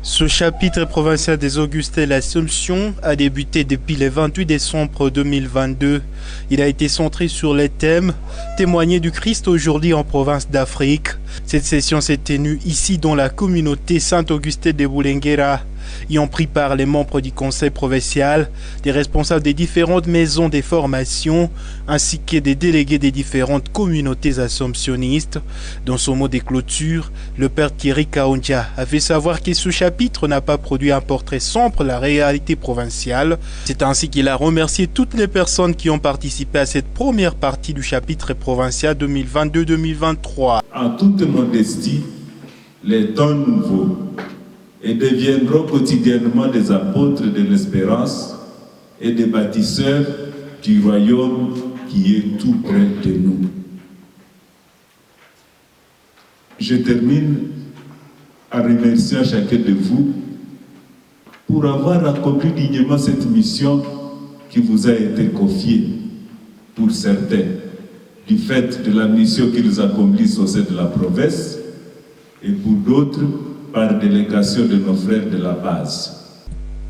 Ce chapitre provincial des Augustins de l'Assomption a débuté depuis le 28 décembre 2022. Il a été centré sur les thèmes « Témoigner du Christ aujourd'hui en province d'Afrique ». Cette session s'est tenue ici dans la communauté Saint-Augustin de Bulengera. Y ont pris part les membres du conseil provincial, des responsables des différentes maisons de formation, ainsi que des délégués des différentes communautés assomptionnistes. Dans son mot de clôture, le père Thierry Kaondia a fait savoir que ce chapitre n'a pas produit un portrait sombre de la réalité provinciale. C'est ainsi qu'il a remercié toutes les personnes qui ont participé à cette première partie du chapitre provincial 2022-2023. En toute modestie, les temps nouveaux et deviendront quotidiennement des apôtres de l'espérance et des bâtisseurs du royaume qui est tout près de nous. Je termine en remerciant chacun de vous pour avoir accompli dignement cette mission qui vous a été confiée, pour certains, du fait de la mission qu'ils accomplissent au sein de la province, et pour d'autres, par délégation de nos frères de la base.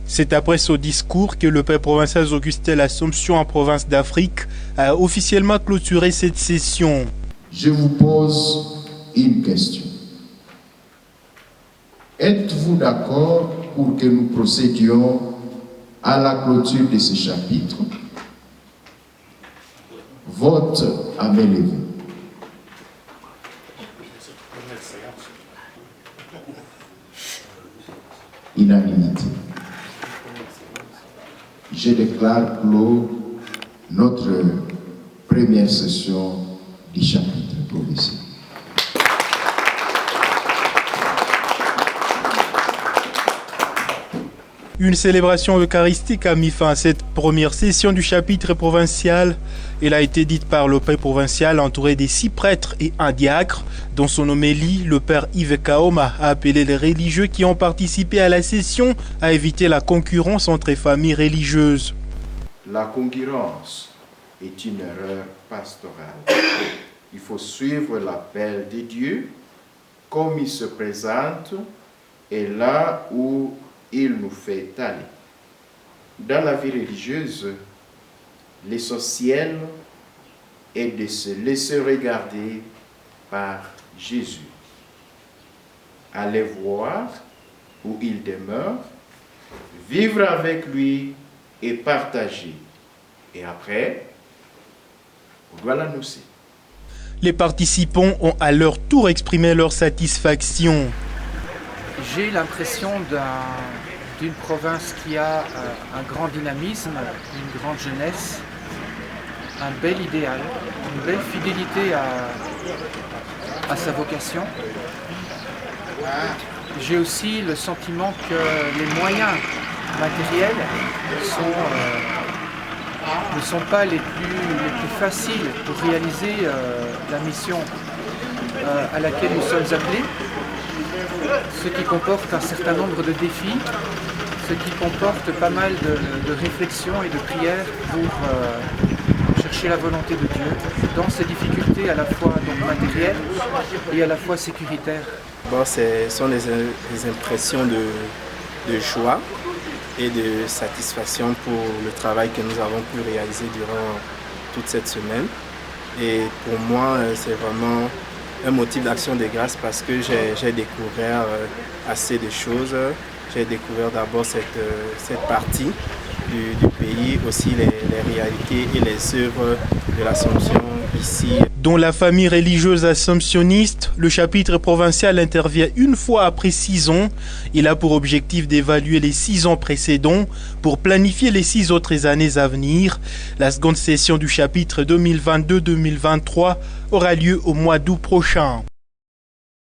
C'est après ce discours que le père provincial Augustin de l'Assomption en province d'Afrique a officiellement clôturé cette session. Je vous pose une question. Êtes-vous d'accord pour que nous procédions à la clôture de ce chapitre? Vote à main levée. Unanimité. Je déclare clos notre première session du chapitre provincial. Une célébration eucharistique a mis fin à cette première session du chapitre provincial. Elle a été dite par le père provincial entouré des 6 prêtres et un diacre. Dans son homélie, le père Yves Kaoma a appelé les religieux qui ont participé à la session à éviter la concurrence entre familles religieuses. La concurrence est une erreur pastorale. Il faut suivre l'appel de Dieu comme il se présente et là où il nous fait aller. Dans la vie religieuse, l'essentiel est de se laisser regarder par Jésus. Aller voir où il demeure, vivre avec lui et partager. Et après, on doit l'annoncer. Les participants ont à leur tour exprimé leur satisfaction. J'ai l'impression d'une province qui a un grand dynamisme, une grande jeunesse, un bel idéal, une belle fidélité à sa vocation. J'ai aussi le sentiment que les moyens matériels ne sont pas les plus faciles pour réaliser la mission à laquelle nous sommes appelés. Ce qui comporte un certain nombre de défis, ce qui comporte pas mal de réflexions et de prières pour chercher la volonté de Dieu dans ces difficultés à la fois matérielles et à la fois sécuritaires. Bon, ce sont des impressions de joie et de satisfaction pour le travail que nous avons pu réaliser durant toute cette semaine. Et pour moi, c'est vraiment un motif d'action de grâce parce que j'ai découvert assez de choses. J'ai découvert d'abord cette partie du pays, aussi les réalités et les œuvres de l'Assomption ici. Dans la famille religieuse assomptionniste, le chapitre provincial intervient une fois après 6 ans. Il a pour objectif d'évaluer les 6 ans précédents pour planifier les 6 autres années à venir. La seconde session du chapitre 2022-2023 aura lieu au mois d'août prochain.